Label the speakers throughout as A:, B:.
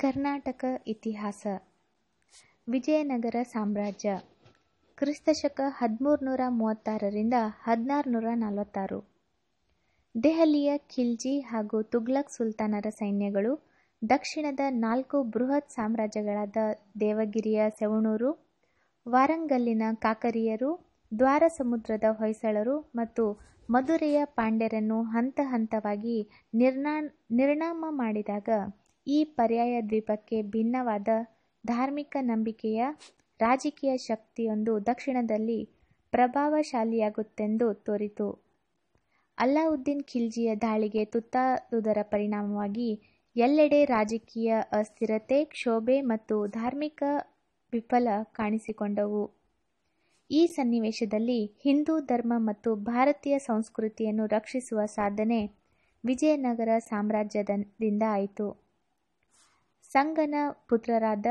A: ಕರ್ನಾಟಕ ಇತಿಹಾಸ. ವಿಜಯನಗರ ಸಾಮ್ರಾಜ್ಯ ಕ್ರಿಸ್ತಶಕ 1336 1646. ದೆಹಲಿಯ ಖಿಲ್ಜಿ ಹಾಗೂ ತುಘಲಕ್ ಸುಲ್ತಾನರ ಸೈನ್ಯಗಳು ದಕ್ಷಿಣದ 4 ಬೃಹತ್ ಸಾಮ್ರಾಜ್ಯಗಳಾದ ದೇವಗಿರಿಯ ಸೆವಣೂರು, ವಾರಂಗಲ್ಲಿನ ಕಾಕರಿಯರು, ದ್ವಾರ ಸಮುದ್ರದ ಹೊಯ್ಸಳರು ಮತ್ತು ಮಧುರೆಯ ಪಾಂಡ್ಯರನ್ನು ಹಂತ ಹಂತವಾಗಿ ನಿರ್ನಾಮ ಮಾಡಿದಾಗ ಈ ಪರ್ಯಾಯ ದ್ವೀಪಕ್ಕೆ ಭಿನ್ನವಾದ ಧಾರ್ಮಿಕ ನಂಬಿಕೆಯ ರಾಜಕೀಯ ಶಕ್ತಿಯೊಂದು ದಕ್ಷಿಣದಲ್ಲಿ ಪ್ರಭಾವಶಾಲಿಯಾಗುತ್ತೆಂದು ತೋರಿತು. ಅಲ್ಲಾವುದ್ದೀನ್ ಖಿಲ್ಜಿಯ ದಾಳಿಗೆ ತುತ್ತಾದುದರ ಪರಿಣಾಮವಾಗಿ ಎಲ್ಲೆಡೆ ರಾಜಕೀಯ ಅಸ್ಥಿರತೆ, ಕ್ಷೋಭೆ ಮತ್ತು ಧಾರ್ಮಿಕ ವಿಫಲ ಕಾಣಿಸಿಕೊಂಡವು. ಈ ಸನ್ನಿವೇಶದಲ್ಲಿ ಹಿಂದೂ ಧರ್ಮ ಮತ್ತು ಭಾರತೀಯ ಸಂಸ್ಕೃತಿಯನ್ನು ರಕ್ಷಿಸುವ ಸಾಧನೆ ವಿಜಯನಗರ ಸಾಮ್ರಾಜ್ಯದಿಂದ ಆಯಿತು. ಸಂಗನ ಪುತ್ರರಾದ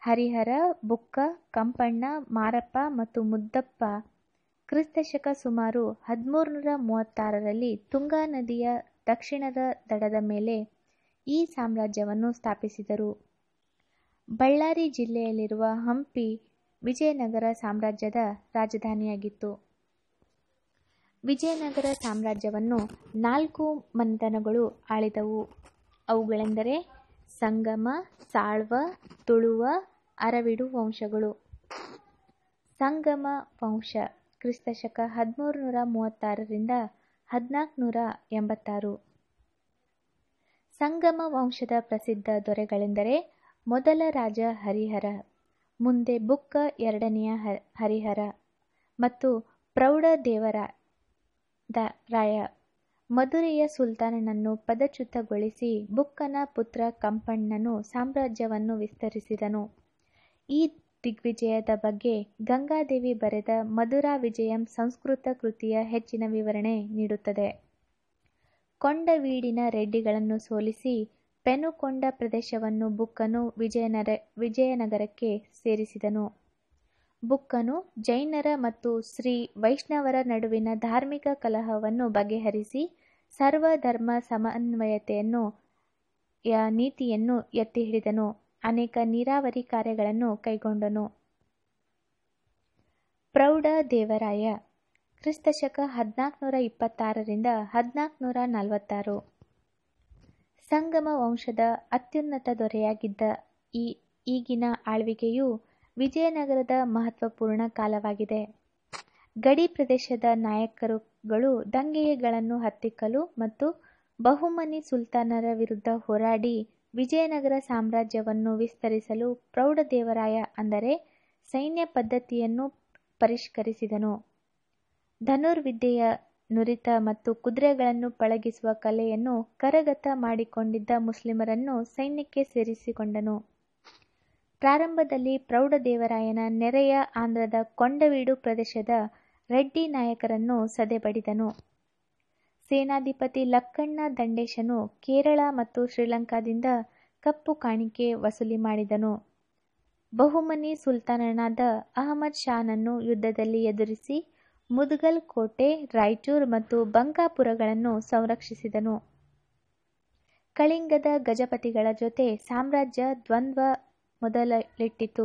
A: ಹರಿಹರ, ಬುಕ್ಕ, ಕಂಪಣ್ಣ, ಮಾರಪ್ಪ ಮತ್ತು ಮುದ್ದಪ್ಪ ಕ್ರಿಸ್ತಶಕ ಸುಮಾರು 1336 ತುಂಗಾ ನದಿಯ ದಕ್ಷಿಣದ ದಡದ ಮೇಲೆ ಈ ಸಾಮ್ರಾಜ್ಯವನ್ನು ಸ್ಥಾಪಿಸಿದರು. ಬಳ್ಳಾರಿ ಜಿಲ್ಲೆಯಲ್ಲಿರುವ ಹಂಪಿ ವಿಜಯನಗರ ಸಾಮ್ರಾಜ್ಯದ ರಾಜಧಾನಿಯಾಗಿತ್ತು. ವಿಜಯನಗರ ಸಾಮ್ರಾಜ್ಯವನ್ನು 4 ಮನೆತನಗಳು ಆಳಿದವು. ಅವುಗಳೆಂದರೆ ಸಂಗಮ, ಸಾಳ್ವ, ತುಳುವ, ಅರವಿಡು ವಂಶಗಳು. ಸಂಗಮ ವಂಶ ಕ್ರಿಸ್ತಶಕ 1336 1486. ಸಂಗಮ ವಂಶದ ಪ್ರಸಿದ್ಧ ದೊರೆಗಳೆಂದರೆ ಮೊದಲ ರಾಜ ಹರಿಹರ, ಮುಂದೆ ಬುಕ್ಕ ಎರಡನೆಯ ಹರಿಹರ ಮತ್ತು ಪ್ರೌಢದೇವರಾಯ. ಮಧುರೆಯ ಸುಲ್ತಾನನನ್ನು ಪದಚ್ಯುತಗೊಳಿಸಿ ಬುಕ್ಕನ ಪುತ್ರ ಕಂಪಣ್ಣನು ಸಾಮ್ರಾಜ್ಯವನ್ನು ವಿಸ್ತರಿಸಿದನು. ಈ ದಿಗ್ವಿಜಯದ ಬಗ್ಗೆ ಗಂಗಾದೇವಿ ಬರೆದ ಮಧುರಾ ವಿಜಯಂ ಸಂಸ್ಕೃತ ಕೃತಿಯ ಹೆಚ್ಚಿನ ವಿವರಣೆ ನೀಡುತ್ತದೆ. ಕೊಂಡವೀಡಿನ ರೆಡ್ಡಿಗಳನ್ನು ಸೋಲಿಸಿ ಪೆನುಕೊಂಡ ಪ್ರದೇಶವನ್ನು ಬುಕ್ಕನು ವಿಜಯನಗರಕ್ಕೆ ಸೇರಿಸಿದನು. ಬುಕ್ಕನು ಜೈನರ ಮತ್ತು ಶ್ರೀ ವೈಷ್ಣವರ ನಡುವಿನ ಧಾರ್ಮಿಕ ಕಲಹವನ್ನು ಬಗೆಹರಿಸಿ ಸರ್ವಧರ್ಮ ಸಮನ್ವಯತೆಯ ನೀತಿಯನ್ನು ಎತ್ತಿಹಿಡಿದನು. ಅನೇಕ ನೀರಾವರಿ ಕಾರ್ಯಗಳನ್ನು ಕೈಗೊಂಡನು. ಪ್ರೌಢದೇವರಾಯ ಕ್ರಿಸ್ತಶಕ 1426 1446. ಸಂಗಮ ವಂಶದ ಅತ್ಯುನ್ನತ ದೊರೆಯಾಗಿದ್ದ ಈಗಿನ ಆಳ್ವಿಕೆಯು ವಿಜಯನಗರದ ಮಹತ್ವಪೂರ್ಣ ಕಾಲವಾಗಿದೆ. ಗಡಿ ಪ್ರದೇಶದ ನಾಯಕರುಗಳು ದಂಗೆಗಳನ್ನು ಹತ್ತಿಕ್ಕಲು ಮತ್ತು ಬಹುಮನಿ ಸುಲ್ತಾನರ ವಿರುದ್ಧ ಹೋರಾಡಿ ವಿಜಯನಗರ ಸಾಮ್ರಾಜ್ಯವನ್ನು ವಿಸ್ತರಿಸಲು ಪ್ರೌಢದೇವರಾಯ ಅಂದರೆ ಸೈನ್ಯ ಪದ್ಧತಿಯನ್ನು ಪರಿಷ್ಕರಿಸಿದನು. ಧನುರ್ವಿದ್ಯೆಯ ನುರಿತ ಮತ್ತು ಕುದುರೆಗಳನ್ನು ಪಳಗಿಸುವ ಕಲೆಯನ್ನು ಕರಗತ ಮಾಡಿಕೊಂಡಿದ್ದ ಮುಸ್ಲಿಮರನ್ನು ಸೈನ್ಯಕ್ಕೆ ಸೇರಿಸಿಕೊಂಡನು. ಪ್ರಾರಂಭದಲ್ಲಿ ಪ್ರೌಢದೇವರಾಯನ ನೆರೆಯ ಆಂಧ್ರದ ಕೊಂಡವೀಡು ಪ್ರದೇಶದ ರೆಡ್ಡಿ ನಾಯಕರನ್ನು ಸದೆಬಡಿದನು. ಸೇನಾಧಿಪತಿ ಲಕ್ಕಣ್ಣ ದಂಡೇಶನು ಕೇರಳ ಮತ್ತು ಶ್ರೀಲಂಕಾದಿಂದ ಕಪ್ಪು ಕಾಣಿಕೆ ವಸೂಲಿ ಮಾಡಿದನು. ಬಹುಮನಿ ಸುಲ್ತಾನನಾದ ಅಹಮದ್ ಶಾನನ್ನು ಯುದ್ಧದಲ್ಲಿ ಎದುರಿಸಿ ಮುದಗಲ್ ಕೋಟೆ, ರಾಯಚೂರು ಮತ್ತು ಬಂಕಾಪುರಗಳನ್ನು ಸಂರಕ್ಷಿಸಿದನು. ಕಳಿಂಗದ ಗಜಪತಿಗಳ ಜೊತೆ ಸಾಮ್ರಾಜ್ಯ ದ್ವಂದ್ವ ಮೊದಲಿಟ್ಟಿತು.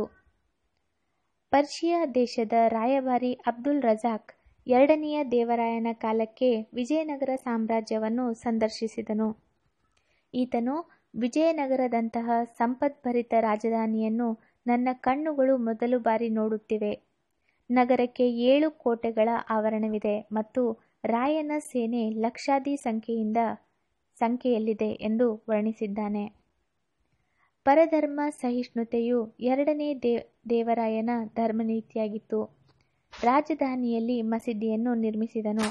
A: ಪರ್ಷಿಯಾ ದೇಶದ ರಾಯಭಾರಿ ಅಬ್ದುಲ್ ರಜಾಕ್ ಎರಡನೆಯ ದೇವರಾಯನ ಕಾಲಕ್ಕೆ ವಿಜಯನಗರ ಸಾಮ್ರಾಜ್ಯವನ್ನು ಸಂದರ್ಶಿಸಿದನು. ಈತನು ವಿಜಯನಗರದಂತಹ ಸಂಪದ್ಭರಿತ ರಾಜಧಾನಿಯನ್ನು ನನ್ನ ಕಣ್ಣುಗಳು ಮೊದಲು ಬಾರಿ ನೋಡುತ್ತಿವೆ. ನಗರಕ್ಕೆ 7 ಕೋಟೆಗಳ ಆವರಣವಿದೆ ಮತ್ತು ರಾಯನ ಸೇನೆ ಲಕ್ಷಾದಿ ಸಂಖ್ಯೆಯಲ್ಲಿದೆ ಎಂದು ವರ್ಣಿಸಿದ್ದಾನೆ. ಪರಧರ್ಮ ಸಹಿಷ್ಣುತೆಯು ಎರಡನೇ ದೇವರಾಯನ ಧರ್ಮನೀತಿಯಾಗಿತ್ತು. ರಾಜಧಾನಿಯಲ್ಲಿ ಮಸೀದಿಯನ್ನು ನಿರ್ಮಿಸಿದನು.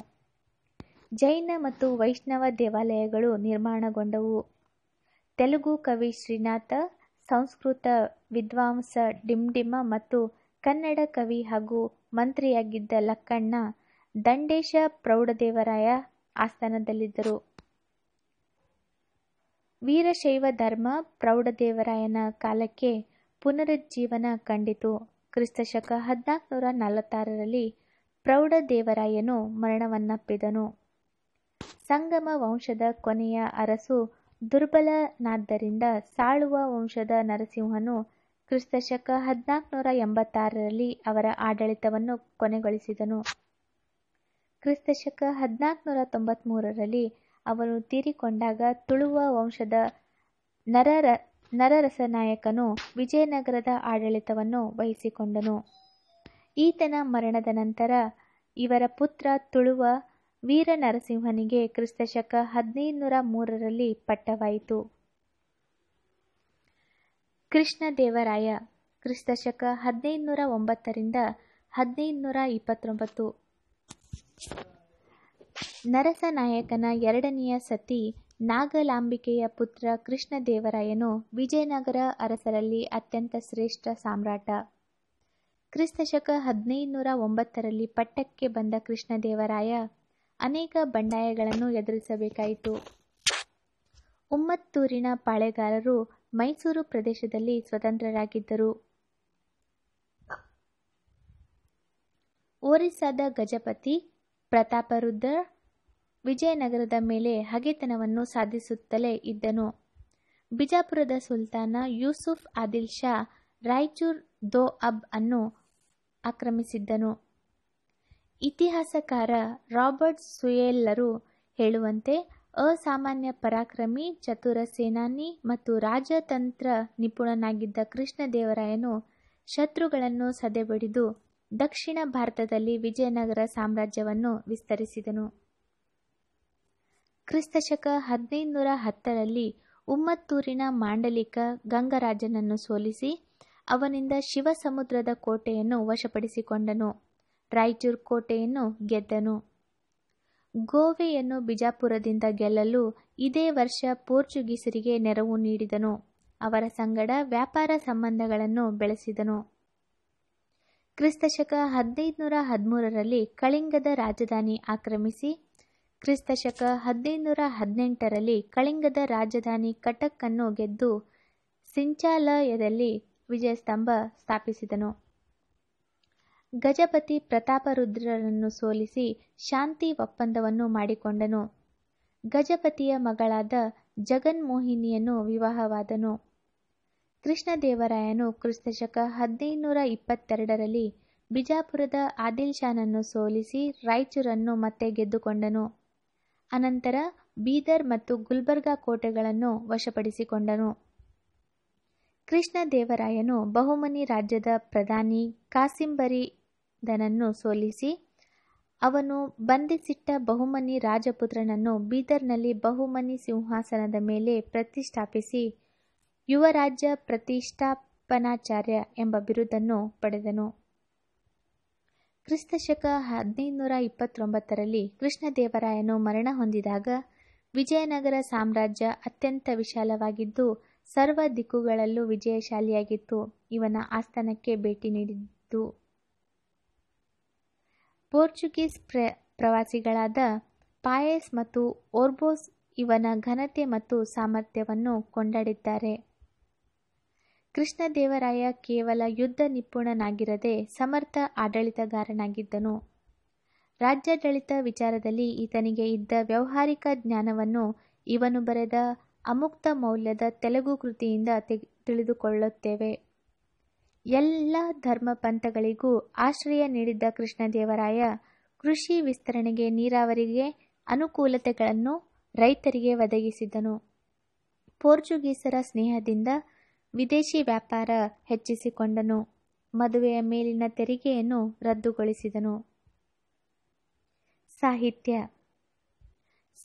A: ಜೈನ ಮತ್ತು ವೈಷ್ಣವ ದೇವಾಲಯಗಳು ನಿರ್ಮಾಣಗೊಂಡವು. ತೆಲುಗು ಕವಿ ಶ್ರೀನಾಥ, ಸಂಸ್ಕೃತ ವಿದ್ವಾಂಸ ಡಿಂಡಿಮ ಮತ್ತು ಕನ್ನಡ ಕವಿ ಹಾಗೂ ಮಂತ್ರಿಯಾಗಿದ್ದ ಲಕ್ಕಣ್ಣ ದಂಡೇಶ ಪ್ರೌಢದೇವರಾಯ ಆಸ್ಥಾನದಲ್ಲಿದ್ದರು. ವೀರಶೈವ ಧರ್ಮ ಪ್ರೌಢದೇವರಾಯನ ಕಾಲಕ್ಕೆ ಪುನರುಜ್ಜೀವನ ಕಂಡಿತು. ಕ್ರಿಸ್ತಶಕ 1446 ಪ್ರೌಢದೇವರಾಯನು ಮರಣವನ್ನಪ್ಪಿದನು. ಸಂಗಮ ವಂಶದ ಕೊನೆಯ ಅರಸು ದುರ್ಬಲನಾದ್ದರಿಂದ ಸಾಳುವ ವಂಶದ ನರಸಿಂಹನು ಕ್ರಿಸ್ತಶಕ 1486ರಲ್ಲಿ ಅವರ ಆಡಳಿತವನ್ನು ಕೊನೆಗೊಳಿಸಿದನು. ಕ್ರಿಸ್ತಶಕ 1493ರಲ್ಲಿ ಅವನು ತೀರಿಕೊಂಡಾಗ ತುಳುವ ವಂಶದ ನರರಸನಾಯಕನು ವಿಜಯನಗರದ ಆಡಳಿತವನ್ನು ವಹಿಸಿಕೊಂಡನು. ಈತನ ಮರಣದ ನಂತರ ಇವರ ಪುತ್ರ ತುಳುವ ವೀರನರಸಿಂಹನಿಗೆ ಕ್ರಿಸ್ತಶಕ 1503ರಲ್ಲಿ ಪಟ್ಟವಾಯಿತು. ಕೃಷ್ಣದೇವರಾಯ ಕ್ರಿಸ್ತಶಕ 1509ರಿಂದ 1529. ನರಸನಾಯಕನ ಎರಡನೆಯ ಸತಿ ನಾಗಲಾಂಬಿಕೆಯ ಪುತ್ರ ಕೃಷ್ಣದೇವರಾಯನು ವಿಜಯನಗರ ಅರಸರಲ್ಲಿ ಅತ್ಯಂತ ಶ್ರೇಷ್ಠ ಸಾಮ್ರಾಟ. ಕ್ರಿಸ್ತಶಕ 1509ರಲ್ಲಿ ಪಟ್ಟಕ್ಕೆ ಬಂದ ಕೃಷ್ಣದೇವರಾಯ ಅನೇಕ ಬಂಡಾಯಗಳನ್ನು ಎದುರಿಸಬೇಕಾಯಿತು. ಉಮ್ಮತ್ತೂರಿನ ಪಾಳೆಗಾರರು ಮೈಸೂರು ಪ್ರದೇಶದಲ್ಲಿ ಸ್ವತಂತ್ರರಾಗಿದ್ದರು. ಒರಿಸ್ಸಾದ ಗಜಪತಿ ಪ್ರತಾಪರುದ್ರ ವಿಜಯನಗರದ ಮೇಲೆ ಹಗೆತನವನ್ನು ಸಾಧಿಸುತ್ತಲೇ ಇದ್ದನು. ಬಿಜಾಪುರದ ಸುಲ್ತಾನ ಯೂಸುಫ್ ಆದಿಲ್ ಶಾ ರಾಯಚೂರ್ ದೋಅಬ್ ಅನ್ನು ಆಕ್ರಮಿಸಿದ್ದನು. ಇತಿಹಾಸಕಾರ ರಾಬರ್ಟ್ ಸುಯೆಲ್ಲರು ಹೇಳುವಂತೆ ಅಸಾಮಾನ್ಯ ಪರಾಕ್ರಮಿ, ಚತುರ ಸೇನಾನಿ ಮತ್ತು ರಾಜತಂತ್ರ ನಿಪುಣನಾಗಿದ್ದ ಕೃಷ್ಣದೇವರಾಯನು ಶತ್ರುಗಳನ್ನು ಸದೆಬಡಿದು ದಕ್ಷಿಣ ಭಾರತದಲ್ಲಿ ವಿಜಯನಗರ ಸಾಮ್ರಾಜ್ಯವನ್ನು ವಿಸ್ತರಿಸಿದನು. ಕ್ರಿಸ್ತಶಕ 1510ರಲ್ಲಿ ಉಮ್ಮತ್ತೂರಿನ ಮಾಂಡಲಿಕ ಗಂಗರಾಜನನ್ನು ಸೋಲಿಸಿ ಅವನಿಂದ ಶಿವಸಮುದ್ರದ ಕೋಟೆಯನ್ನು ವಶಪಡಿಸಿಕೊಂಡನು. ರಾಯಚೂರು ಕೋಟೆಯನ್ನು ಗೆದ್ದನು. ಗೋವೆಯನ್ನು ಬಿಜಾಪುರದಿಂದ ಗೆಲ್ಲಲು ಇದೇ ವರ್ಷ ಪೋರ್ಚುಗೀಸರಿಗೆ ನೆರವು ನೀಡಿದನು. ಅವರ ಸಂಗಡ ವ್ಯಾಪಾರ ಸಂಬಂಧಗಳನ್ನು ಬೆಳೆಸಿದನು. ಕ್ರಿಸ್ತಶಕ 1513ರಲ್ಲಿ ಕಳಿಂಗದ ರಾಜಧಾನಿ ಆಕ್ರಮಿಸಿ ಕ್ರಿಸ್ತಶಕ 1518ರಲ್ಲಿ ಕಳಿಂಗದ ರಾಜಧಾನಿ ಕಟಕ್ ಅನ್ನು ಗೆದ್ದು ಸಿಂಚಾಲಯದಲ್ಲಿ ವಿಜಯಸ್ತಂಭ ಸ್ಥಾಪಿಸಿದನು. ಗಜಪತಿ ಪ್ರತಾಪರುದ್ರರನ್ನು ಸೋಲಿಸಿ ಶಾಂತಿ ಒಪ್ಪಂದವನ್ನು ಮಾಡಿಕೊಂಡನು. ಗಜಪತಿಯ ಮಗಳಾದ ಜಗನ್ಮೋಹಿನಿಯನ್ನು ವಿವಾಹವಾದನು. ಕೃಷ್ಣದೇವರಾಯನು ಕ್ರಿಸ್ತಶಕ 1522ರಲ್ಲಿ ಬಿಜಾಪುರದ ಆದಿಲ್ ಶಾನನ್ನು ಸೋಲಿಸಿ ರಾಯಚೂರನ್ನು ಮತ್ತೆ ಗೆದ್ದುಕೊಂಡನು. ಅನಂತರ ಬೀದರ್ ಮತ್ತು ಗುಲ್ಬರ್ಗಾ ಕೋಟೆಗಳನ್ನು ವಶಪಡಿಸಿಕೊಂಡನು. ಕೃಷ್ಣದೇವರಾಯನು ಬಹುಮನಿ ರಾಜ್ಯದ ಪ್ರಧಾನಿ ಕಾಸಿಂಬರಿದನನ್ನು ಸೋಲಿಸಿ ಅವನು ಬಂಧಿಸಿಟ್ಟ ಬಹುಮನಿ ರಾಜಪುತ್ರನನ್ನು ಬೀದರ್ನಲ್ಲಿ ಬಹುಮನಿ ಸಿಂಹಾಸನದ ಮೇಲೆ ಪ್ರತಿಷ್ಠಾಪಿಸಿ ಯುವರಾಜ್ಯ ಪ್ರತಿಷ್ಠಾಪನಾಚಾರ್ಯ ಎಂಬ ಬಿರುದನ್ನು ಪಡೆದನು. ಕ್ರಿಸ್ತಶಕ 1529ರಲ್ಲಿ ಕೃಷ್ಣದೇವರಾಯನು ಮರಣ ಹೊಂದಿದಾಗ ವಿಜಯನಗರ ಸಾಮ್ರಾಜ್ಯ ಅತ್ಯಂತ ವಿಶಾಲವಾಗಿದ್ದು ಸರ್ವ ದಿಕ್ಕುಗಳಲ್ಲೂ ವಿಜಯಶಾಲಿಯಾಗಿತ್ತು. ಇವನ ಆಸ್ಥಾನಕ್ಕೆ ಭೇಟಿ ನೀಡಿದ್ದು ಪೋರ್ಚುಗೀಸ್ ಪ್ರವಾಸಿಗಳಾದ ಪಾಯಸ್ ಮತ್ತು ಓರ್ಬೋಸ್ ಇವನ ಘನತೆ ಮತ್ತು ಸಾಮರ್ಥ್ಯವನ್ನು ಕೊಂಡಾಡಿದ್ದಾರೆ. ಕೃಷ್ಣದೇವರಾಯ ಕೇವಲ ಯುದ್ಧ ನಿಪುಣನಾಗಿರದೆ ಸಮರ್ಥ ಆಡಳಿತಗಾರನಾಗಿದ್ದನು. ರಾಜ್ಯಾಡಳಿತ ವಿಚಾರದಲ್ಲಿ ಈತನಿಗೆ ಇದ್ದ ವ್ಯಾವಹಾರಿಕ ಜ್ಞಾನವನ್ನು ಇವನು ಬರೆದ ಅಮುಕ್ತ ಮೌಲ್ಯದ ತೆಲುಗು ಕೃತಿಯಿಂದ ತಿಳಿದುಕೊಳ್ಳುತ್ತೇವೆ. ಎಲ್ಲ ಧರ್ಮ ಪಂಥಗಳಿಗೂ ಆಶ್ರಯ ನೀಡಿದ್ದ ಕೃಷ್ಣದೇವರಾಯ ಕೃಷಿ ವಿಸ್ತರಣೆಗೆ, ನೀರಾವರಿಗೆ ಅನುಕೂಲತೆಗಳನ್ನು ರೈತರಿಗೆ ಒದಗಿಸಿದನು. ಪೋರ್ಚುಗೀಸರ ಸ್ನೇಹದಿಂದ ವಿದೇಶಿ ವ್ಯಾಪಾರ ಹೆಚ್ಚಿಸಿಕೊಂಡನು. ಮದುವೆಯ ಮೇಲಿನ ತೆರಿಗೆಯನ್ನು ರದ್ದುಗೊಳಿಸಿದನು.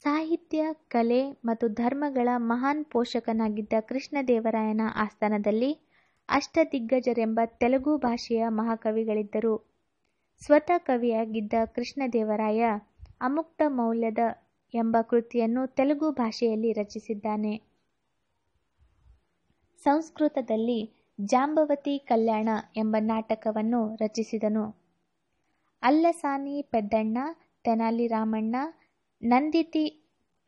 A: ಸಾಹಿತ್ಯ, ಕಲೆ ಮತ್ತು ಧರ್ಮಗಳ ಮಹಾನ್ ಪೋಷಕನಾಗಿದ್ದ ಕೃಷ್ಣದೇವರಾಯನ ಆಸ್ಥಾನದಲ್ಲಿ ಅಷ್ಟದಿಗ್ಗಜರೆಂಬ ತೆಲುಗು ಭಾಷೆಯ ಮಹಾಕವಿಗಳಿದ್ದರು. ಸ್ವತಃ ಕವಿಯಾಗಿದ್ದ ಕೃಷ್ಣದೇವರಾಯ ಅಮುಕ್ತ ಮೌಲ್ಯದ ಎಂಬ ಕೃತಿಯನ್ನು ತೆಲುಗು ಭಾಷೆಯಲ್ಲಿ ರಚಿಸಿದ್ದಾನೆ. ಸಂಸ್ಕೃತದಲ್ಲಿ ಜಾಂಬವತಿ ಕಲ್ಯಾಣ ಎಂಬ ನಾಟಕವನ್ನು ರಚಿಸಿದನು. ಅಲ್ಲಸಾನಿ ಪೆದ್ದಣ್ಣ, ತೆನಾಲಿ ರಾಮಣ್ಣ,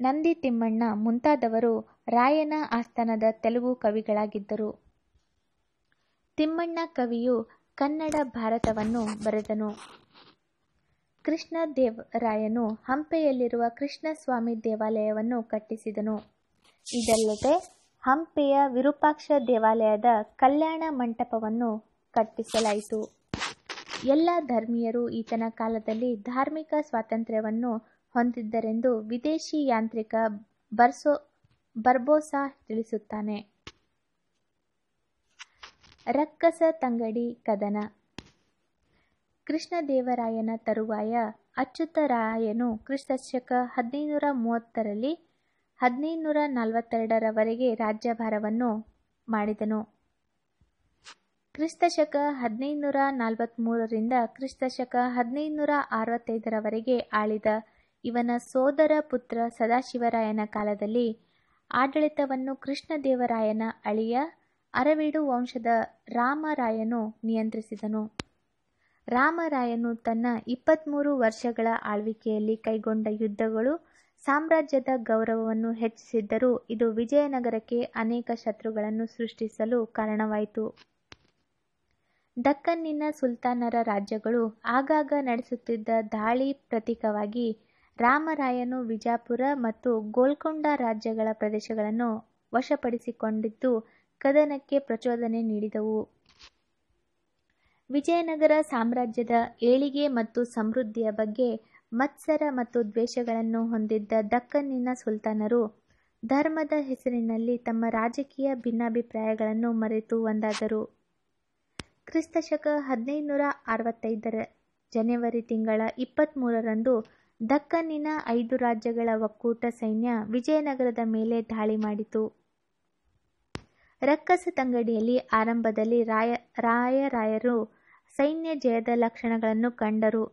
A: ನಂದಿ ತಿಮ್ಮಣ್ಣ ಮುಂತಾದವರು ರಾಯನ ಆಸ್ಥಾನದ ತೆಲುಗು ಕವಿಗಳಾಗಿದ್ದರು. ತಿಮ್ಮಣ್ಣ ಕವಿಯು ಕನ್ನಡ ಭಾರತವನ್ನು ಬರೆದನು. ಕೃಷ್ಣದೇವರಾಯನು ಹಂಪೆಯಲ್ಲಿರುವ ಕೃಷ್ಣಸ್ವಾಮಿ ದೇವಾಲಯವನ್ನು ಕಟ್ಟಿಸಿದನು. ಇದಲ್ಲದೆ ಹಂಪೆಯ ವಿರೂಪಾಕ್ಷ ದೇವಾಲಯದ ಕಲ್ಯಾಣ ಮಂಟಪವನ್ನು ಕಟ್ಟಿಸಲಾಯಿತು. ಎಲ್ಲ ಧರ್ಮೀಯರು ಈತನ ಕಾಲದಲ್ಲಿ ಧಾರ್ಮಿಕ ಸ್ವಾತಂತ್ರ್ಯವನ್ನು ಹೊಂದಿದ್ದರೆಂದು ವಿದೇಶಿ ಯಾಂತ್ರಿಕ ಬರ್ಬೋಸಾ ತಿಳಿಸುತ್ತಾನೆ. ರಕ್ಕಸ ತಂಗಡಿ ಕದನ. ಕೃಷ್ಣದೇವರಾಯನ ತರುವಾಯ ಅಚ್ಯುತರಾಯನು ಕ್ರಿಸ್ತಶಕ 1530ರಲ್ಲಿ 1542ರವರೆಗೆ ರಾಜ್ಯಭಾರವನ್ನು ಮಾಡಿದನು. ಕ್ರಿಸ್ತಶಕ 1543ರಿಂದ ಕ್ರಿಸ್ತಶಕ 1565ರವರೆಗೆ ಆಳಿದ ಇವನ ಸೋದರ ಪುತ್ರ ಸದಾಶಿವರಾಯನ ಕಾಲದಲ್ಲಿ ಆಡಳಿತವನ್ನು ಕೃಷ್ಣದೇವರಾಯನ ಅಳಿಯ ಅರವೀಡು ವಂಶದ ರಾಮರಾಯನು ನಿಯಂತ್ರಿಸಿದನು. ರಾಮರಾಯನು ತನ್ನ 23 ವರ್ಷಗಳ ಆಳ್ವಿಕೆಯಲ್ಲಿ ಕೈಗೊಂಡ ಯುದ್ಧಗಳು ಸಾಮ್ರಾಜ್ಯದ ಗೌರವವನ್ನು ಹೆಚ್ಚಿಸಿದ್ದರೂ ಇದು ವಿಜಯನಗರಕ್ಕೆ ಅನೇಕ ಶತ್ರುಗಳನ್ನು ಸೃಷ್ಟಿಸಲು ಕಾರಣವಾಯಿತು. ದಕ್ಕನ್ನಿನ ಸುಲ್ತಾನರ ರಾಜ್ಯಗಳು ಆಗಾಗ ನಡೆಸುತ್ತಿದ್ದ ದಾಳಿ ಪ್ರತೀಕವಾಗಿ ರಾಮರಾಯನು ವಿಜಾಪುರ ಮತ್ತು ಗೋಲ್ಕೊಂಡ ರಾಜ್ಯಗಳ ಪ್ರದೇಶಗಳನ್ನು ವಶಪಡಿಸಿಕೊಂಡಿದ್ದು ಕದನಕ್ಕೆ ಪ್ರಚೋದನೆ ನೀಡಿದವು. ವಿಜಯನಗರ ಸಾಮ್ರಾಜ್ಯದ ಏಳಿಗೆ ಮತ್ತು ಸಮೃದ್ಧಿಯ ಬಗ್ಗೆ ಮತ್ಸರ ಮತ್ತು ದ್ವೇಷಗಳನ್ನು ಹೊಂದಿದ್ದ ದಕ್ಕನ್ನಿನ ಸುಲ್ತಾನರು ಧರ್ಮದ ಹೆಸರಿನಲ್ಲಿ ತಮ್ಮ ರಾಜಕೀಯ ಭಿನ್ನಾಭಿಪ್ರಾಯಗಳನ್ನು ಮರೆತು ಒಂದಾದರು. ಕ್ರಿಸ್ತಶಕ 1565 ಜನವರಿ ತಿಂಗಳ 23ರಂದು ದಕ್ಕನ್ನಿನ 5 ರಾಜ್ಯಗಳ ಒಕ್ಕೂಟ ಸೈನ್ಯ ವಿಜಯನಗರದ ಮೇಲೆ ದಾಳಿ ಮಾಡಿತು. ರಕ್ಕಸ ತಂಗಡಿಯಲ್ಲಿ ಆರಂಭದಲ್ಲಿ ರಾಯರಾಯರು ಸೈನ್ಯ ಜಯದ ಲಕ್ಷಣಗಳನ್ನು ಕಂಡರು.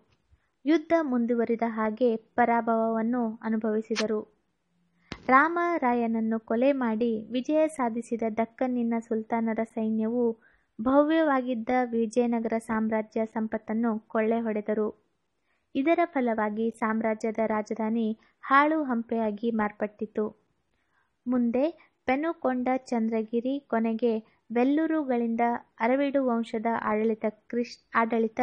A: ಯುದ್ಧ ಮುಂದುವರಿದ ಹಾಗೆ ಪರಾಭವವನ್ನು ಅನುಭವಿಸಿದರು. ರಾಮರಾಯನನ್ನು ಕೊಲೆ ಮಾಡಿ ವಿಜಯ ಸಾಧಿಸಿದ ದಕ್ಕನ್ನಿನ ಸುಲ್ತಾನರ ಸೈನ್ಯವು ಭವ್ಯವಾಗಿದ್ದ ವಿಜಯನಗರ ಸಾಮ್ರಾಜ್ಯ ಸಂಪತ್ತನ್ನು ಕೊಳ್ಳೆ ಹೊಡೆದರು. ಇದರ ಫಲವಾಗಿ ಸಾಮ್ರಾಜ್ಯದ ರಾಜಧಾನಿ ಹಾಳು ಹಂಪೆಯಾಗಿ ಮಾರ್ಪಟ್ಟಿತು. ಮುಂದೆ ಪೆನುಕೊಂಡ, ಚಂದ್ರಗಿರಿ, ಕೊನೆಗೆ ವೆಲ್ಲೂರುಗಳಿಂದ ಅರವೀಡು ವಂಶದ ಆಡಳಿತ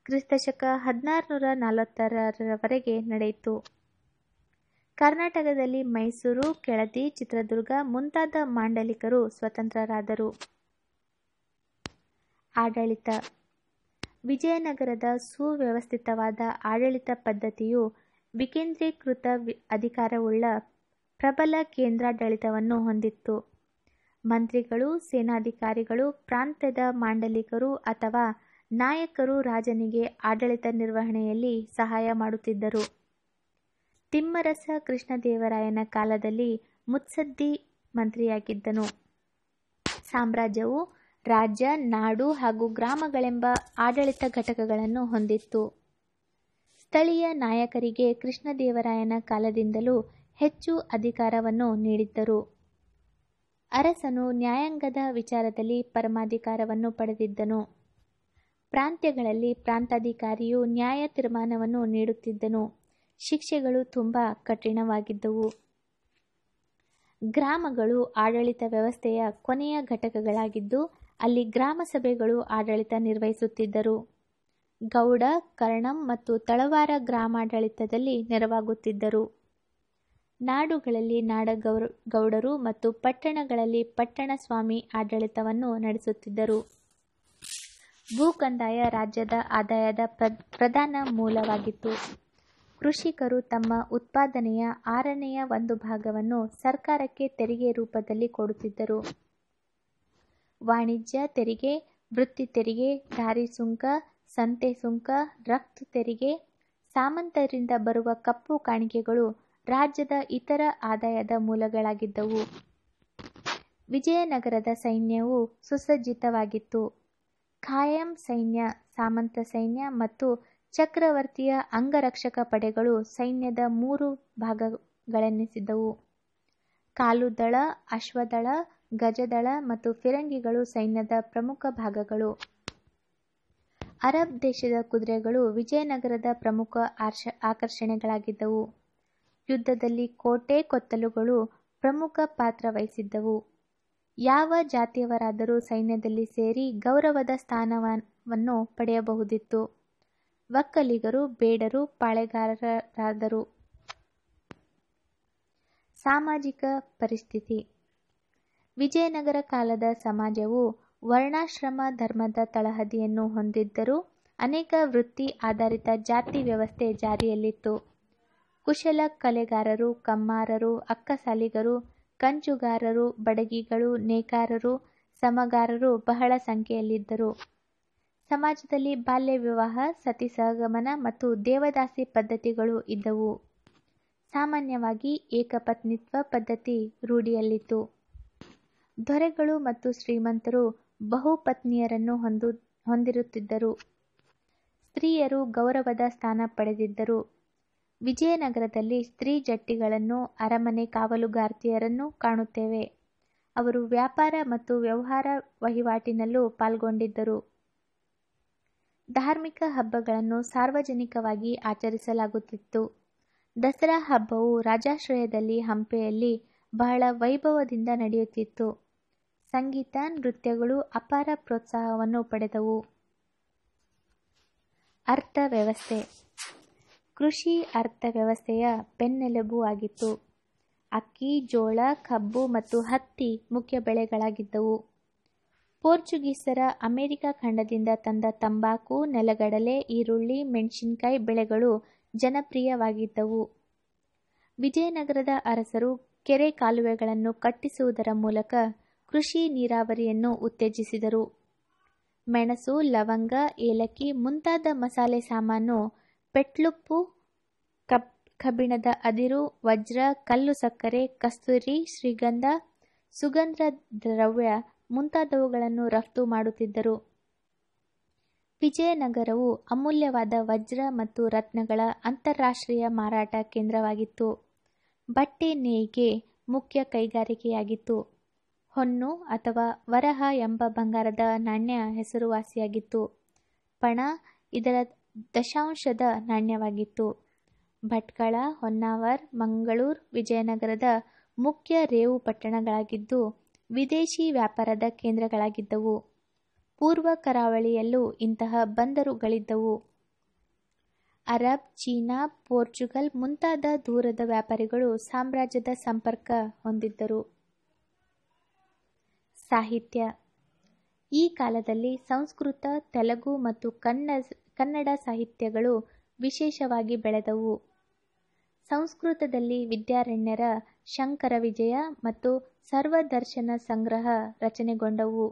A: ಕ್ರಿಸ್ತಶಕ 1640ರವರೆಗೆ ನಡೆಯಿತು. ಕರ್ನಾಟಕದಲ್ಲಿ ಮೈಸೂರು, ಕೆಳದಿ, ಚಿತ್ರದುರ್ಗ ಮುಂತಾದ ಮಾಂಡಲಿಕರು ಸ್ವತಂತ್ರರಾದರು. ಆಡಳಿತ. ವಿಜಯನಗರದ ಸುವ್ಯವಸ್ಥಿತವಾದ ಆಡಳಿತ ಪದ್ಧತಿಯು ವಿಕೇಂದ್ರೀಕೃತ ಅಧಿಕಾರವುಳ್ಳ ಪ್ರಬಲ ಕೇಂದ್ರಾಡಳಿತವನ್ನು ಹೊಂದಿತ್ತು. ಮಂತ್ರಿಗಳು, ಸೇನಾಧಿಕಾರಿಗಳು, ಪ್ರಾಂತ್ಯದ ಮಾಂಡಲಿಕರು ಅಥವಾ ನಾಯಕರು ರಾಜನಿಗೆ ಆಡಳಿತ ನಿರ್ವಹಣೆಯಲ್ಲಿ ಸಹಾಯ ಮಾಡುತ್ತಿದ್ದರು. ತಿಮ್ಮರಸ ಕೃಷ್ಣದೇವರಾಯನ ಕಾಲದಲ್ಲಿ ಮುತ್ಸದ್ದಿ ಮಂತ್ರಿಯಾಗಿದ್ದನು. ಸಾಮ್ರಾಜ್ಯವು ರಾಜ್ಯ, ನಾಡು ಹಾಗೂ ಗ್ರಾಮಗಳೆಂಬ ಆಡಳಿತ ಘಟಕಗಳನ್ನು ಹೊಂದಿತ್ತು. ಸ್ಥಳೀಯ ನಾಯಕರಿಗೆ ಕೃಷ್ಣದೇವರಾಯನ ಕಾಲದಿಂದಲೂ ಹೆಚ್ಚು ಅಧಿಕಾರವನ್ನು ನೀಡಿದ್ದರು. ಅರಸನು ನ್ಯಾಯಾಂಗದ ವಿಚಾರದಲ್ಲಿ ಪರಮಾಧಿಕಾರವನ್ನು ಪಡೆದಿದ್ದನು. ಪ್ರಾಂತ್ಯಗಳಲ್ಲಿ ಪ್ರಾಂತಾಧಿಕಾರಿಯು ನ್ಯಾಯ ತೀರ್ಮಾನವನ್ನು ನೀಡುತ್ತಿದ್ದನು. ಶಿಕ್ಷೆಗಳು ತುಂಬಾ ಕಠಿಣವಾಗಿದ್ದವು. ಗ್ರಾಮಗಳು ಆಡಳಿತ ವ್ಯವಸ್ಥೆಯ ಕೊನೆಯ ಘಟಕಗಳಾಗಿದ್ದು ಅಲ್ಲಿ ಗ್ರಾಮ ಸಭೆಗಳು ಆಡಳಿತ ನಿರ್ವಹಿಸುತ್ತಿದ್ದರು. ಗೌಡ, ಕರ್ಣಂ ಮತ್ತು ತಳವಾರ ಗ್ರಾಮಾಡಳಿತದಲ್ಲಿ ನೆರವಾಗುತ್ತಿದ್ದರು. ನಾಡುಗಳಲ್ಲಿ ನಾಡಗೌಡರು ಮತ್ತು ಪಟ್ಟಣಗಳಲ್ಲಿ ಪಟ್ಟಣ ಸ್ವಾಮಿ ಆಡಳಿತವನ್ನು ನಡೆಸುತ್ತಿದ್ದರು. ಭೂಕಂದಾಯ ರಾಜ್ಯದ ಆದಾಯದ ಪ್ರಧಾನ ಮೂಲವಾಗಿತ್ತು. ಕೃಷಿಕರು ತಮ್ಮ ಉತ್ಪಾದನೆಯ 1/6ನೇ ಭಾಗವನ್ನು ಸರ್ಕಾರಕ್ಕೆ ತೆರಿಗೆ ರೂಪದಲ್ಲಿ ಕೊಡುತ್ತಿದ್ದರು. ವಾಣಿಜ್ಯ ತೆರಿಗೆ, ವೃತ್ತಿ ತೆರಿಗೆ, ದಾರಿ ಸುಂಕ, ಸಂತೆ ಸುಂಕ, ರಫ್ತು ತೆರಿಗೆ, ಸಾಮಂತರಿಂದ ಬರುವ ಕಪ್ಪು ಕಾಣಿಕೆಗಳು ರಾಜ್ಯದ ಇತರ ಆದಾಯದ ಮೂಲಗಳಾಗಿದ್ದವು. ವಿಜಯನಗರದ ಸೈನ್ಯವು ಸುಸಜ್ಜಿತವಾಗಿತ್ತು. ಖಾಯಂ ಸೈನ್ಯ, ಸಾಮಂತ ಸೈನ್ಯ ಮತ್ತು ಚಕ್ರವರ್ತಿಯ ಅಂಗರಕ್ಷಕ ಪಡೆಗಳು ಸೈನ್ಯದ 3 ಭಾಗಗಳೆನಿಸಿದವು. ಕಾಲುದಳ, ಅಶ್ವದಳ, ಗಜದಳ ಮತ್ತು ಫಿರಂಗಿಗಳು ಸೈನ್ಯದ ಪ್ರಮುಖ ಭಾಗಗಳು. ಅರಬ್ ದೇಶದ ಕುದುರೆಗಳು ವಿಜಯನಗರದ ಪ್ರಮುಖ ಆಕರ್ಷಣೆಗಳಾಗಿದ್ದವು. ಯುದ್ಧದಲ್ಲಿ ಕೋಟೆ ಕೊತ್ತಲುಗಳು ಪ್ರಮುಖ ಪಾತ್ರ ವಹಿಸಿದ್ದವು. ಯಾವ ಜಾತಿಯವರಾದರೂ ಸೈನ್ಯದಲ್ಲಿ ಸೇರಿ ಗೌರವದ ಸ್ಥಾನವನ್ನು ಪಡೆಯಬಹುದಿತ್ತು. ಒಕ್ಕಲಿಗರು, ಬೇಡರು ಪಾಳೆಗಾರರಾದರು. ಸಾಮಾಜಿಕ ಪರಿಸ್ಥಿತಿ. ವಿಜಯನಗರ ಕಾಲದ ಸಮಾಜವು ವರ್ಣಾಶ್ರಮ ಧರ್ಮದ ತಳಹದಿಯನ್ನು ಹೊಂದಿದ್ದರೂ ಅನೇಕ ವೃತ್ತಿ ಆಧಾರಿತ ಜಾತಿ ವ್ಯವಸ್ಥೆ ಜಾರಿಯಲ್ಲಿತ್ತು. ಕುಶಲ ಕಲೆಗಾರರು, ಕಮ್ಮಾರರು, ಅಕ್ಕಸಾಲಿಗರು, ಕಂಚುಗಾರರು, ಬಡಗಿಗಳು, ನೇಕಾರರು, ಸಮಗಾರರು ಬಹಳ ಸಂಖ್ಯೆಯಲ್ಲಿದ್ದರು. ಸಮಾಜದಲ್ಲಿ ಬಾಲ್ಯ ವಿವಾಹ, ಸತಿ ಸಹಗಮನ ಮತ್ತು ದೇವದಾಸಿ ಪದ್ಧತಿಗಳು ಇದ್ದವು. ಸಾಮಾನ್ಯವಾಗಿ ಏಕಪತ್ನಿತ್ವ ಪದ್ಧತಿ ರೂಢಿಯಲ್ಲಿತ್ತು. ದೊರೆಗಳು ಮತ್ತು ಶ್ರೀಮಂತರು ಬಹುಪತ್ನಿಯರನ್ನು ಹೊಂದಿರುತ್ತಿದ್ದರು. ಸ್ತ್ರೀಯರು ಗೌರವದ ಸ್ಥಾನ ಪಡೆದಿದ್ದರು. ವಿಜಯನಗರದಲ್ಲಿ ಸ್ತ್ರೀ ಜಟ್ಟಿಗಳನ್ನು, ಅರಮನೆ ಕಾವಲುಗಾರ್ತಿಯರನ್ನು ಕಾಣುತ್ತೇವೆ. ಅವರು ವ್ಯಾಪಾರ ಮತ್ತು ವ್ಯವಹಾರ ವಹಿವಾಟಿನಲ್ಲೂ ಪಾಲ್ಗೊಂಡಿದ್ದರು. ಧಾರ್ಮಿಕ ಹಬ್ಬಗಳನ್ನು ಸಾರ್ವಜನಿಕವಾಗಿ ಆಚರಿಸಲಾಗುತ್ತಿತ್ತು. ದಸರಾ ಹಬ್ಬವು ರಾಜಾಶ್ರಯದಲ್ಲಿ ಹಂಪೆಯಲ್ಲಿ ಬಹಳ ವೈಭವದಿಂದ ನಡೆಯುತ್ತಿತ್ತು. ಸಂಗೀತ, ನೃತ್ಯಗಳು ಅಪಾರ ಪ್ರೋತ್ಸಾಹವನ್ನು ಪಡೆದವು. ಅರ್ಥವ್ಯವಸ್ಥೆ. ಕೃಷಿ ಅರ್ಥವ್ಯವಸ್ಥೆಯ ಬೆನ್ನೆಲುಬು ಆಗಿತ್ತು. ಅಕ್ಕಿ, ಜೋಳ, ಕಬ್ಬು ಮತ್ತು ಹತ್ತಿ ಮುಖ್ಯ ಬೆಳೆಗಳಾಗಿದ್ದವು. ಪೋರ್ಚುಗೀಸರ ಅಮೆರಿಕ ಖಂಡದಿಂದ ತಂದ ತಂಬಾಕು, ನೆಲಗಡಲೆ, ಈರುಳ್ಳಿ, ಮೆಣಸಿನಕಾಯಿ ಬೆಳೆಗಳು ಜನಪ್ರಿಯವಾಗಿದ್ದವು. ವಿಜಯನಗರದ ಅರಸರು ಕೆರೆ ಕಾಲುವೆಗಳನ್ನು ಕಟ್ಟಿಸುವುದರ ಮೂಲಕ ಕೃಷಿ ನೀರಾವರಿಯನ್ನು ಉತ್ತೇಜಿಸಿದರು. ಮೆಣಸು, ಲವಂಗ, ಏಲಕ್ಕಿ ಮುಂತಾದ ಮಸಾಲೆ ಸಾಮಾನು, ಪೆಟ್ಲುಪ್ಪು, ಕಬ್ಬಿಣದ ಅದಿರು, ವಜ್ರ, ಕಲ್ಲು ಸಕ್ಕರೆ, ಕಸ್ತೂರಿ, ಶ್ರೀಗಂಧ, ಸುಗಂಧ ದ್ರವ್ಯ ಮುಂತಾದವುಗಳನ್ನು ರಫ್ತು ಮಾಡುತ್ತಿದ್ದರು. ವಿಜಯನಗರವು ಅಮೂಲ್ಯವಾದ ವಜ್ರ ಮತ್ತು ರತ್ನಗಳ ಅಂತಾರಾಷ್ಟ್ರೀಯ ಮಾರಾಟ ಕೇಂದ್ರವಾಗಿತ್ತು. ಬಟ್ಟೆ ನೇಯ್ಗೆ ಮುಖ್ಯ ಕೈಗಾರಿಕೆಯಾಗಿತ್ತು. ಹೊನ್ನು ಅಥವಾ ವರಹ ಎಂಬ ಬಂಗಾರದ ನಾಣ್ಯ ಹೆಸರುವಾಸಿಯಾಗಿತ್ತು. ಪಣ ಇದರ ದಶಾಂಶದ ನಾಣ್ಯವಾಗಿತ್ತು. ಭಟ್ಕಳ, ಹೊನ್ನಾವರ, ಮಂಗಳೂರು ವಿಜಯನಗರದ ಮುಖ್ಯ ರೇವು ಪಟ್ಟಣಗಳಾಗಿದ್ದು ವಿದೇಶಿ ವ್ಯಾಪಾರದ ಕೇಂದ್ರಗಳಾಗಿದ್ದವು. ಪೂರ್ವ ಕರಾವಳಿಯಲ್ಲೂ ಇಂತಹ ಬಂದರುಗಳಿದ್ದವು. ಅರಬ್, ಚೀನಾ, ಪೋರ್ಚುಗಲ್ ಮುಂತಾದ ದೂರದ ವ್ಯಾಪಾರಿಗಳು ಸಾಮ್ರಾಜ್ಯದ ಸಂಪರ್ಕ ಹೊಂದಿದ್ದರು. ಸಾಹಿತ್ಯ. ಈ ಕಾಲದಲ್ಲಿ ಸಂಸ್ಕೃತ, ತೆಲುಗು ಮತ್ತು ಕನ್ನಡ ಸಾಹಿತ್ಯಗಳು ವಿಶೇಷವಾಗಿ ಬೆಳೆದವು. ಸಂಸ್ಕೃತದಲ್ಲಿ ವಿದ್ಯಾರಣ್ಯರ ಶಂಕರ ವಿಜಯ ಮತ್ತು ಸರ್ವದರ್ಶನ ಸಂಗ್ರಹ ರಚನೆಗೊಂಡವು.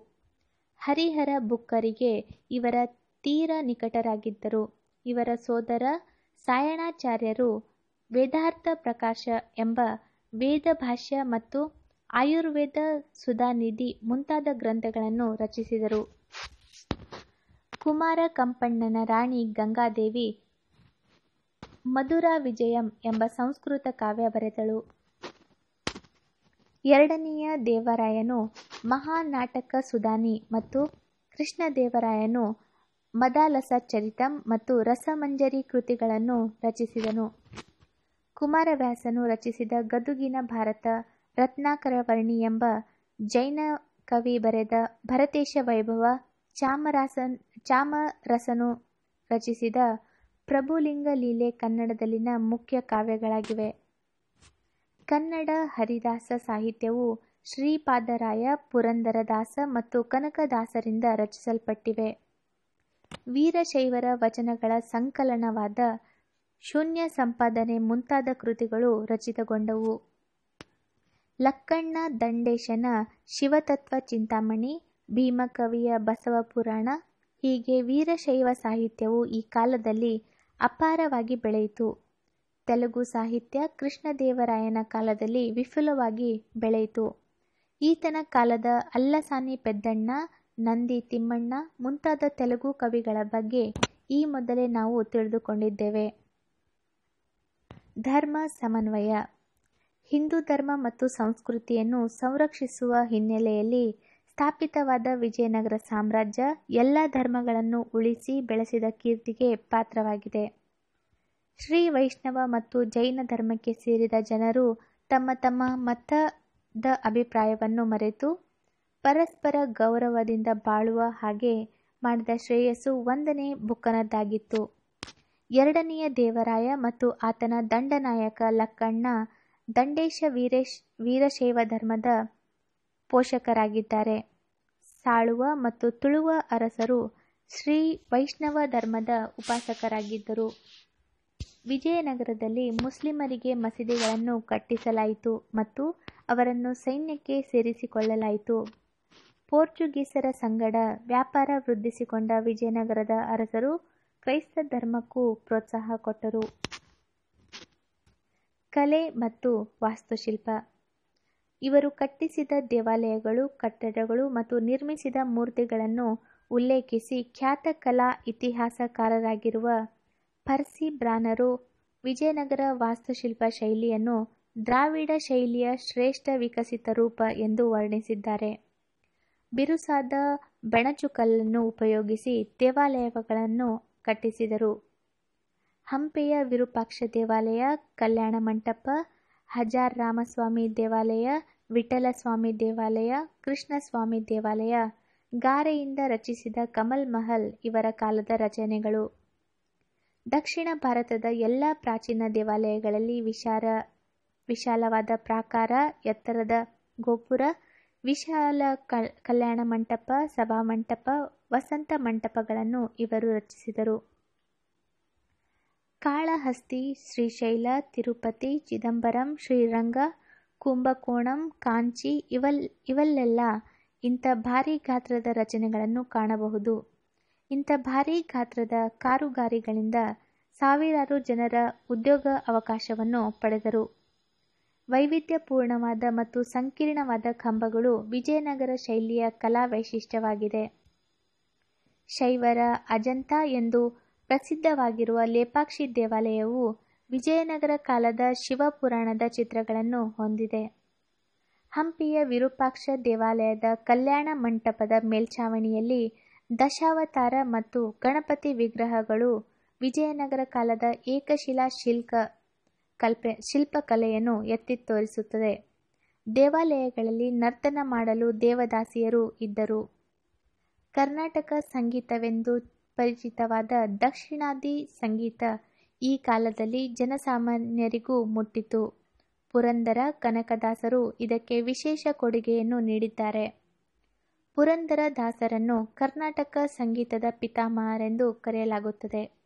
A: ಹರಿಹರ ಬುಕ್ಕರಿಗೆ ಇವರ ತೀರ ನಿಕಟರಾಗಿದ್ದರು. ಇವರ ಸೋದರ ಸಾಯಣಾಚಾರ್ಯರು ವೇದಾರ್ಥ ಪ್ರಕಾಶ ಎಂಬ ವೇದಭಾಷ್ಯ ಮತ್ತು ಆಯುರ್ವೇದ ಸುಧಾನಿಧಿ ಮುಂತಾದ ಗ್ರಂಥಗಳನ್ನು ರಚಿಸಿದರು. ಕುಮಾರ ಕಂಪಣ್ಣನ ರಾಣಿ ಗಂಗಾದೇವಿ ಮಧುರಾ ವಿಜಯಂ ಎಂಬ ಸಂಸ್ಕೃತ ಕಾವ್ಯ ಬರೆದಳು. ಎರಡನೆಯ ದೇವರಾಯನು ಮಹಾನಾಟಕ ಸುಧಾನಿ ಮತ್ತು ಕೃಷ್ಣದೇವರಾಯನು ಮದಾಲಸ ಚರಿತಂ ಮತ್ತು ರಸಮಂಜರಿ ಕೃತಿಗಳನ್ನು ರಚಿಸಿದನು. ಕುಮಾರವ್ಯಾಸನು ರಚಿಸಿದ ಗದುಗಿನ ಭಾರತ, ರತ್ನಾಕರವರ್ಣಿ ಎಂಬ ಜೈನ ಕವಿ ಬರೆದ ಭರತೇಶ ವೈಭವ, ಚಾಮರಸನು ರಚಿಸಿದ ಪ್ರಭುಲಿಂಗ ಲೀಲೆ ಕನ್ನಡದಲ್ಲಿನ ಮುಖ್ಯ ಕಾವ್ಯಗಳಾಗಿವೆ. ಕನ್ನಡ ಹರಿದಾಸ ಸಾಹಿತ್ಯವು ಶ್ರೀಪಾದರಾಯ, ಪುರಂದರದಾಸ ಮತ್ತು ಕನಕದಾಸರಿಂದ ರಚಿಸಲ್ಪಟ್ಟಿವೆ. ವೀರಶೈವರ ವಚನಗಳ ಸಂಕಲನವಾದ ಶೂನ್ಯ ಸಂಪಾದನೆ ಮುಂತಾದ ಕೃತಿಗಳು ರಚಿತಗೊಂಡವು. ಲಕ್ಕಣ್ಣ ದಂಡೇಶನ ಶಿವತತ್ವ ಚಿಂತಾಮಣಿ, ಭೀಮಕವಿಯ ಬಸವ ಪುರಾಣ ಹೀಗೆ ವೀರಶೈವ ಸಾಹಿತ್ಯವು ಈ ಕಾಲದಲ್ಲಿ ಅಪಾರವಾಗಿ ಬೆಳೆಯಿತು. ತೆಲುಗು ಸಾಹಿತ್ಯ ಕೃಷ್ಣದೇವರಾಯನ ಕಾಲದಲ್ಲಿ ವಿಪುಲವಾಗಿ ಬೆಳೆಯಿತು. ಈತನ ಕಾಲದ ಅಲ್ಲಸಾನಿ ಪೆದ್ದಣ್ಣ, ನಂದಿ ತಿಮ್ಮಣ್ಣ ಮುಂತಾದ ತೆಲುಗು ಕವಿಗಳ ಬಗ್ಗೆ ಈ ಮೊದಲೇ ನಾವು ತಿಳಿದುಕೊಂಡಿದ್ದೇವೆ. ಧರ್ಮ ಸಮನ್ವಯ. ಹಿಂದೂ ಧರ್ಮ ಮತ್ತು ಸಂಸ್ಕೃತಿಯನ್ನು ಸಂರಕ್ಷಿಸುವ ಹಿನ್ನೆಲೆಯಲ್ಲಿ ಸ್ಥಾಪಿತವಾದ ವಿಜಯನಗರ ಸಾಮ್ರಾಜ್ಯ ಎಲ್ಲ ಧರ್ಮಗಳನ್ನು ಉಳಿಸಿ ಬೆಳೆಸಿದ ಕೀರ್ತಿಗೆ ಪಾತ್ರವಾಗಿದೆ. ಶ್ರೀ ವೈಷ್ಣವ ಮತ್ತು ಜೈನ ಧರ್ಮಕ್ಕೆ ಸೇರಿದ ಜನರು ತಮ್ಮ ತಮ್ಮ ಮತದ ಅಭಿಪ್ರಾಯವನ್ನು ಮರೆತು ಪರಸ್ಪರ ಗೌರವದಿಂದ ಬಾಳುವ ಹಾಗೆ ಮಾಡಿದ ಶ್ರೇಯಸ್ಸು 1ನೇ ಬುಕ್ಕನದ್ದಾಗಿತ್ತು. 2ನೆಯ ದೇವರಾಯ ಮತ್ತು ಆತನ ದಂಡನಾಯಕ ಲಕ್ಕಣ್ಣ ದಂಡೇಶ ವೀರಶೈವ ಧರ್ಮದ ಪೋಷಕರಾಗಿದ್ದಾರೆ. ಸಾಳುವ ಮತ್ತು ತುಳುವ ಅರಸರು ಶ್ರೀ ವೈಷ್ಣವ ಧರ್ಮದ ಉಪಾಸಕರಾಗಿದ್ದರು. ವಿಜಯನಗರದಲ್ಲಿ ಮುಸ್ಲಿಮರಿಗೆ ಮಸೀದಿಗಳನ್ನು ಕಟ್ಟಿಸಲಾಯಿತು ಮತ್ತು ಅವರನ್ನು ಸೈನ್ಯಕ್ಕೆ ಸೇರಿಸಿಕೊಳ್ಳಲಾಯಿತು. ಪೋರ್ಚುಗೀಸರ ಸಂಗಡ ವ್ಯಾಪಾರ ವೃದ್ಧಿಸಿಕೊಂಡ ವಿಜಯನಗರದ ಅರಸರು ಕ್ರೈಸ್ತ ಧರ್ಮಕ್ಕೂ ಪ್ರೋತ್ಸಾಹ ಕೊಟ್ಟರು. ಕಲೆ ಮತ್ತು ವಾಸ್ತುಶಿಲ್ಪ. ಇವರು ಕಟ್ಟಿಸಿದ ದೇವಾಲಯಗಳು, ಕಟ್ಟಡಗಳು ಮತ್ತು ನಿರ್ಮಿಸಿದ ಮೂರ್ತಿಗಳನ್ನು ಉಲ್ಲೇಖಿಸಿ ಖ್ಯಾತ ಕಲಾ ಇತಿಹಾಸಕಾರರಾಗಿರುವ ಪರ್ಸಿ ಬ್ರಾನರು ವಿಜಯನಗರ ವಾಸ್ತುಶಿಲ್ಪ ಶೈಲಿಯನ್ನು ದ್ರಾವಿಡ ಶೈಲಿಯ ಶ್ರೇಷ್ಠ ವಿಕಸಿತ ರೂಪ ಎಂದು ವರ್ಣಿಸಿದ್ದಾರೆ. ಬಿರುಸಾದ ಬೆಣಚುಕಲ್ಲನ್ನು ಉಪಯೋಗಿಸಿ ದೇವಾಲಯಗಳನ್ನು ಕಟ್ಟಿಸಿದರು. ಹಂಪೆಯ ವಿರೂಪಾಕ್ಷ ದೇವಾಲಯ, ಕಲ್ಯಾಣ ಮಂಟಪ, ಹಜಾರ್ ರಾಮಸ್ವಾಮಿ ದೇವಾಲಯ, ವಿಠಲಸ್ವಾಮಿ ದೇವಾಲಯ, ಕೃಷ್ಣಸ್ವಾಮಿ ದೇವಾಲಯ, ಗಾರೆಯಿಂದ ರಚಿಸಿದ ಕಮಲ್ ಮಹಲ್ ಇವರ ಕಾಲದ ರಚನೆಗಳು. ದಕ್ಷಿಣ ಭಾರತದ ಎಲ್ಲ ಪ್ರಾಚೀನ ದೇವಾಲಯಗಳಲ್ಲಿ ವಿಶಾಲವಾದ ಪ್ರಾಕಾರ, ಎತ್ತರದ ಗೋಪುರ, ವಿಶಾಲ ಕಲ್ಯಾಣ ಮಂಟಪ, ಸಭಾಮಂಟಪ, ವಸಂತ ಮಂಟಪಗಳನ್ನು ಇವರು ರಚಿಸಿದರು. ಕಾಳಹಸ್ತಿ, ಶ್ರೀಶೈಲ, ತಿರುಪತಿ, ಚಿದಂಬರಂ, ಶ್ರೀರಂಗ, ಕುಂಭಕೋಣಂ, ಕಾಂಚಿ ಇವಲ್ಲೆಲ್ಲ ಇಂಥ ಭಾರೀ ಗಾತ್ರದ ರಚನೆಗಳನ್ನು ಕಾಣಬಹುದು. ಇಂಥ ಭಾರೀ ಗಾತ್ರದ ಕಾರುಗಾರಿಗಳಿಂದ ಸಾವಿರಾರು ಜನರ ಉದ್ಯೋಗ ಅವಕಾಶವನ್ನು ಪಡೆದರು. ವೈವಿಧ್ಯಪೂರ್ಣವಾದ ಮತ್ತು ಸಂಕೀರ್ಣವಾದ ಕಂಬಗಳು ವಿಜಯನಗರ ಶೈಲಿಯ ಕಲಾ ವೈಶಿಷ್ಟ್ಯವಾಗಿದೆ. ಶೈವರ ಅಜಂತ ಎಂದು ಪ್ರಸಿದ್ಧವಾಗಿರುವ ಲೇಪಾಕ್ಷಿ ದೇವಾಲಯವು ವಿಜಯನಗರ ಕಾಲದ ಶಿವಪುರಾಣದ ಚಿತ್ರಗಳನ್ನು ಹೊಂದಿದೆ. ಹಂಪಿಯ ವಿರೂಪಾಕ್ಷ ದೇವಾಲಯದ ಕಲ್ಯಾಣ ಮಂಟಪದ ಮೇಲ್ಛಾವಣಿಯಲ್ಲಿ ದಶಾವತಾರ ಮತ್ತು ಗಣಪತಿ ವಿಗ್ರಹಗಳು ವಿಜಯನಗರ ಕಾಲದ ಏಕಶಿಲಾ ಶಿಲ್ಪಕಲೆಯನ್ನು ಎತ್ತಿ ತೋರಿಸುತ್ತದೆ. ದೇವಾಲಯಗಳಲ್ಲಿ ನರ್ತನ ಮಾಡಲು ದೇವದಾಸಿಯರು ಇದ್ದರು. ಕರ್ನಾಟಕ ಸಂಗೀತವೆಂದು ಪರಿಚಿತವಾದ ದಕ್ಷಿಣಾದಿ ಸಂಗೀತ ಈ ಕಾಲದಲ್ಲಿ ಜನಸಾಮಾನ್ಯರಿಗೂ ಮುಟ್ಟಿತು. ಪುರಂದರ ಕನಕದಾಸರು ಇದಕ್ಕೆ ವಿಶೇಷ ಕೊಡುಗೆಯನ್ನು ನೀಡಿದ್ದಾರೆ. ಪುರಂದರ ದಾಸರನ್ನು ಕರ್ನಾಟಕ ಸಂಗೀತದ ಪಿತಾಮಹರೆಂದು ಕರೆಯಲಾಗುತ್ತದೆ.